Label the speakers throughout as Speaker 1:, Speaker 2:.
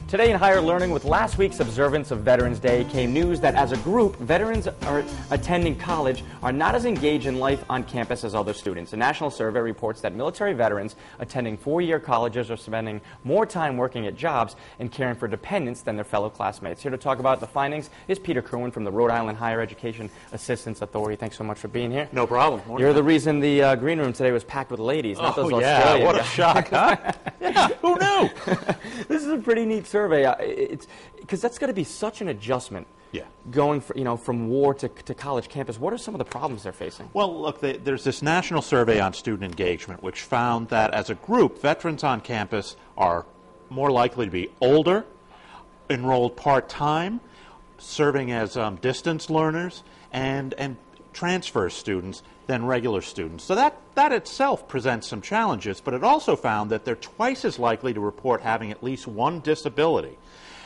Speaker 1: Today in Higher Learning, with last week's observance of Veterans Day, came news that as a group, veterans attending college are not as engaged in life on campus as other students. A national survey reports that military veterans attending four-year colleges are spending more time working at jobs and caring for dependents than their fellow classmates. Here to talk about the findings is Peter Kerwin from the Rhode Island Higher Education Assistance Authority. Thanks so much for being here.
Speaker 2: No problem.
Speaker 1: You're the reason the green room today was packed with ladies, not those Australian
Speaker 2: what a
Speaker 1: guys.
Speaker 2: shock, huh? Yeah, who knew?
Speaker 1: This is a pretty neat survey. It's because that's got to be such an adjustment.
Speaker 2: Yeah.
Speaker 1: Going from war to college campus. What are some of the problems they're facing?
Speaker 2: Well, look, there's this national survey on student engagement which found that as a group, veterans on campus are more likely to be older, enrolled part-time, serving as distance learners, and transfer students than regular students. So that itself presents some challenges, but it also found that they're twice as likely to report having at least one disability.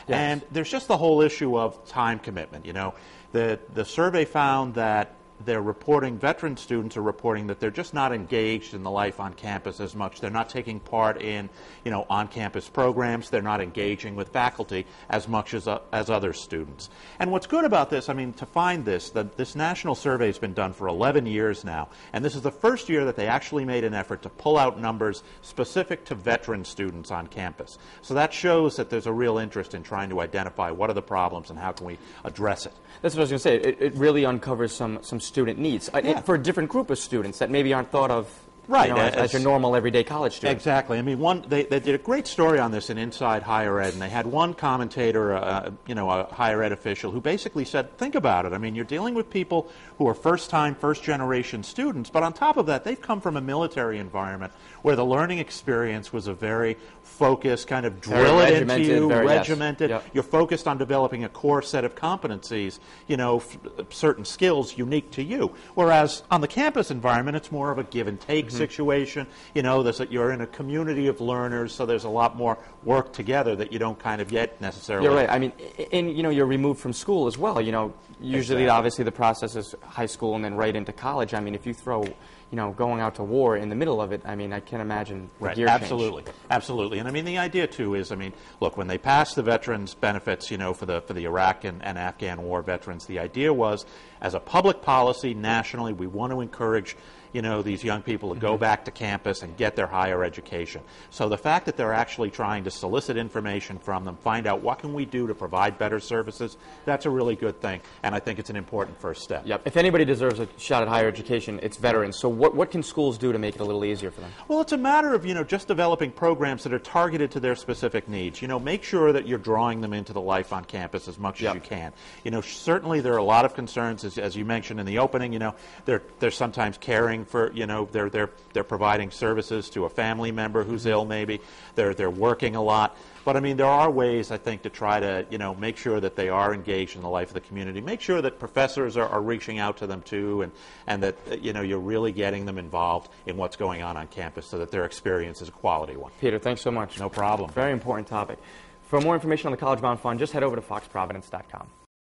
Speaker 2: Yes. And there's just the whole issue of time commitment. You know, the survey found that veteran students are reporting that they're just not engaged in the life on campus as much. They're not taking part in, on-campus programs. They're not engaging with faculty as much as other students. And what's good about this, to find this national survey has been done for 11 years now, and this is the first year that they actually made an effort to pull out numbers specific to veteran students on campus. So that shows that there's a real interest in trying to identify what are the problems and how can we address it.
Speaker 1: That's what I was going to say. It really uncovers some student needs for a different group of students that maybe aren't thought of as your normal everyday college student.
Speaker 2: Exactly. They did a great story on this in Inside Higher Ed, and they had one commentator, a higher ed official, who basically said, think about it. You're dealing with people who are first-time, first-generation students, but on top of that, they've come from a military environment where the learning experience was a very focused, kind of drill it into you, regimented.
Speaker 1: Yes. Yep.
Speaker 2: You're focused on developing a core set of competencies, certain skills unique to you. Whereas on the campus environment, it's more of a give-and-take situation. You're in a community of learners, so there's a lot more work together that you don't kind of yet necessarily.
Speaker 1: You're right. And you're removed from school as well. Usually, obviously, the process is high school and then right into college. If you throw, going out to war in the middle of it, I can't imagine the gear change.
Speaker 2: Absolutely. And the idea too is, look, when they passed the veterans benefits, for the Iraq and Afghan war veterans, the idea was, as a public policy nationally, we want to encourage these young people to go back to campus and get their higher education. So the fact that they're actually trying to solicit information from them, find out what can we do to provide better services, that's a really good thing, and I think it's an important first step.
Speaker 1: Yep. If anybody deserves a shot at higher education, it's veterans. So what can schools do to make it a little easier for them?
Speaker 2: Well, it's a matter of, just developing programs that are targeted to their specific needs. Make sure that you're drawing them into the life on campus as much as you can. Certainly there are a lot of concerns, as you mentioned in the opening, they're sometimes caring for, they're providing services to a family member who's ill maybe. They're working a lot. But there are ways, I think, to try to, make sure that they are engaged in the life of the community. Make sure that professors are reaching out to them too, and that, you're really getting them involved in what's going on campus so that their experience is a quality one.
Speaker 1: Peter, thanks so much.
Speaker 2: No problem.
Speaker 1: Very important topic. For more information on the College Bound Fund, just head over to foxprovidence.com.